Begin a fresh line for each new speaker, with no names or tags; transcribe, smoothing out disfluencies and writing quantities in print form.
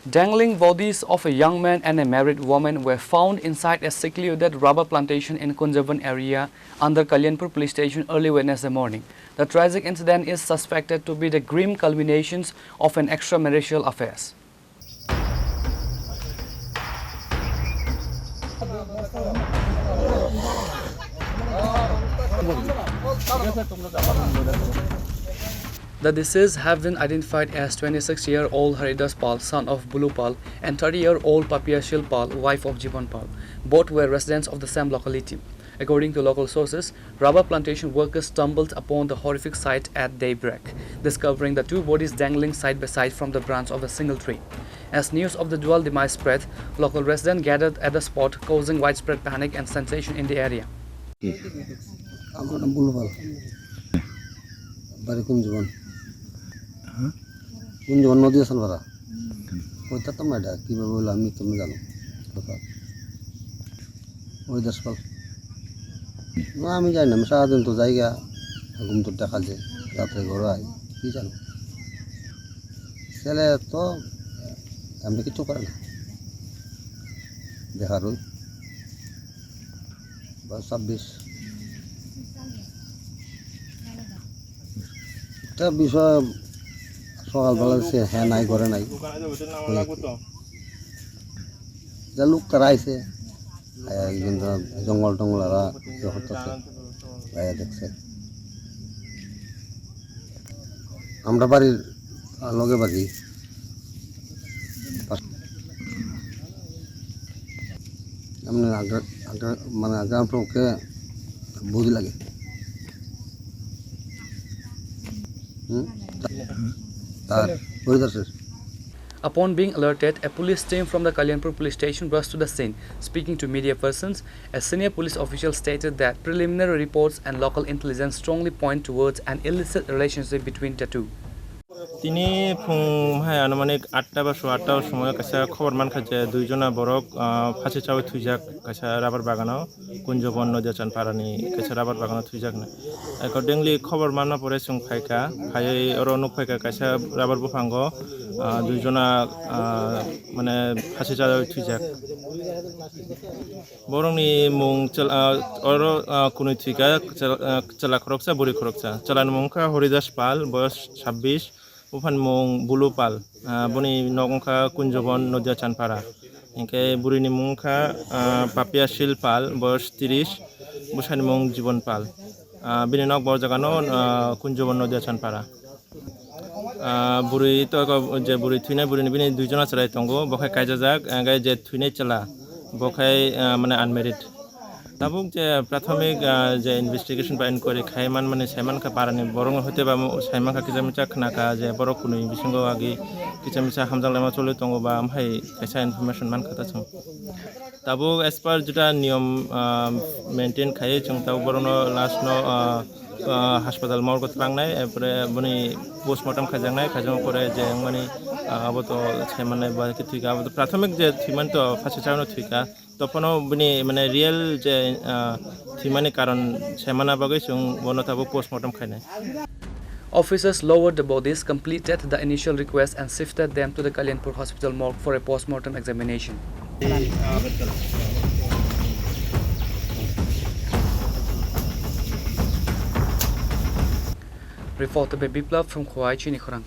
Dangling bodies of a young man and a married woman were found inside a secluded rubber plantation in Kunjavan area under Kalyanpur police station early Wednesday morning. The tragic incident is suspected to be the grim culminations of an extramarital affair. The deceased have been identified as 26-year-old Haridas Pal, son of Bulu Pal, and 30-year-old Papiashil Pal, wife of Jivan Pal. Both were residents of the same locality. According to local sources, rubber plantation workers stumbled upon the horrific sight at daybreak, discovering the two bodies dangling side by side from the branch of a single tree. As news of the dual demise spread, local residents gathered at the spot, causing widespread panic and sensation in the area.
আমার নাম blue পাল বাড়ি কুঞ্জবন কুঞ্জবন নদী আসল ভাড়া ওইটা তো এটা কীভাবে বললো আমি তুমি জানো ওই 10 পাল না আমি জানি না আমি সারাদিন তো জায়গা ঘুম তো দেখা যায় রাত্রে ঘরে আই কী জানো ছেলে তো এমনি কিছু করে না দেখার ওই বা 26 একটা বিষয় সকালবেলা সে হ্যাঁ নাই করে নাই যা লোক তারা আইসে কিন্তু জঙ্গল টঙ্গল আর করতেছে দেখছে আমরা বাড়ির লগে বাড়ি মানে আগ্রাম পক্ষে বুঝি লাগে
Upon being alerted, a police team from the Kalyanpur police station rushed to the scene. Speaking to media persons, a senior police official stated that preliminary reports and local intelligence strongly point towards an illicit relationship between the two.
তিনি আনুমানিক 8টা বা 8টার সময় কাছে খবর মান খাচ্ছে দুইজনা বরক ফাঁসি চাও থুইজাক কাছে রাবার বাগানাও কুঞ্জবন নদী চানপারানি কাছে রাবার বাগানাও থুইজাক না অ্যাকর্ডিংলি খবর মানা পরে जों ফাইকা ফাই অর অনুক ফাইকা কাছে রাবার বুফাঙ্গ দুইজনা মানে ফাঁসি চাও থুইজাক বরংনি মুং অর কুনি থুইকা চালা খরকসা বুড়ি খরকসা চালান মুংখা হরিদাস পাল বয়স 26 Ufan mong Bulu Pal, buni nongka Kunjaban Nodia Chanpara. Inke burini mongka Papiashil Pal, bos 30, busan mong Jivan Pal. Bini nok borjagano Kunjaban Nodia Chanpara. Buri to je buri thuine burini bini duijona chalai tongo, bokai kaijajak, gai je thuine chala, bokai mane unmarried. Tabuk je prathomik je investigation ba inquiry khaiman mane saiman ka parani borong hote ba saiman ka kijamicha khnaka je borok kunui bisingo agi kijamicha hamjanglama chole tongo ba amhai kaisa information man khata chung tabuk as per jeta niyom maintain khai chung tabuk borono last no হাসপাতাল মর্গত পাংনাই এরপরে বনি post-mortem খাইজাংনাই খাইজাং পরে যে মানে আবতো ছাইমানাই বা থিকা আবতো প্রাথমিক যে থিমান তো ফাঁসি চাওনো থিকা তখনও বনি মানে রিয়েল যে থিমানি কারণ ছাইমানা বাগৈ जों বনতাবো post-mortem খাইনাই
Officers lowered the bodies, completed the initial request and shifted them to the Kalyanpur Hospital morgue for a postmortem examination. Reporter by Biplav from Khawai Chini Khurang.